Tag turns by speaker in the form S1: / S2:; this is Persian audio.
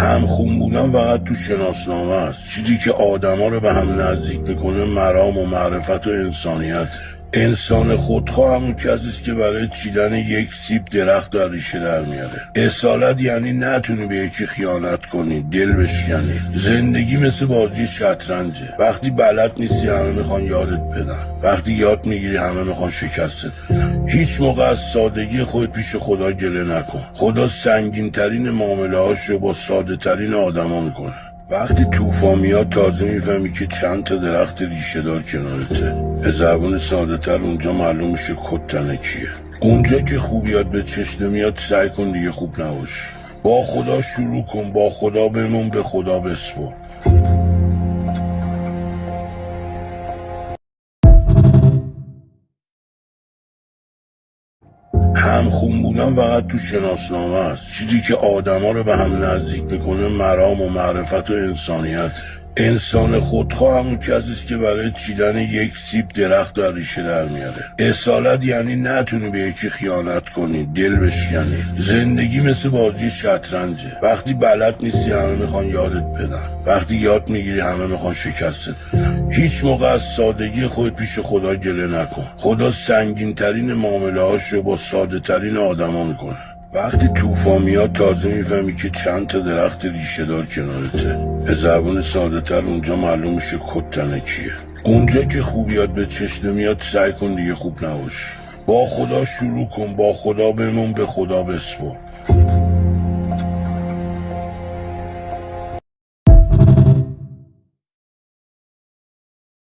S1: هم خون بودن فقط تو شناسنامه است. چیزی که آدما رو به هم نزدیک میکنه مرام و معرفت و انسانیت. انسان خودخواه همون کسی است که برای چیدن یک سیب درخت در ریشه در میاره. اصالت یعنی نتونی به یکی خیانت کنی، دل بشکنی. زندگی مثل بازی شطرنجه. وقتی بلد نیستی همه میخوان یادت بدن، وقتی یاد میگیری همه میخوان شکستت بدن. هیچ موقع از سادگی خود پیش خدا گله نکن. خدا سنگین ترین معامله هاشو با ساده ترین آدما میکنه. وقتی طوفان میاد تازه میفهمی که چند تا درخت ریشه دار کنارته. به زبون ساده تر اونجا معلوم میشه کتنه کیه. اونجا که خوبیات به چشم نمیاد سعی کن دیگه خوب نباش. با خدا شروع کن، با خدا بمون، به خدا بسپر. هم خون بودن فقط تو شناسنامه است. چیزی که آدما رو به هم نزدیک میکنه مرام و معرفت و انسانیت. انسان خودخواه همون کسی است که برای چیدن یک سیب درخت در ریشه در میاره. اصالت یعنی نتونی به یکی خیانت کنی، دل بشکنی. زندگی مثل بازی شطرنجه. وقتی بلد نیستی همه میخوان یادت بدن، وقتی یاد میگیری همه میخوان شکستت بدن. هیچ موقع از سادگی خود پیش خدا گله نکن. خدا سنگین ترین معامله هاشو با ساده ترین آدما میکنه. وقتی طوفان میاد تازه میفهمی که چند تا درخت ریشه دار کنارته. به زبون ساده تر اونجا معلوم میشه کتنه کیه. اونجا که خوبیات به چشم نمیاد سعی کن دیگه خوب نباش. با خدا شروع کن، با خدا بمون، به خدا بسپر.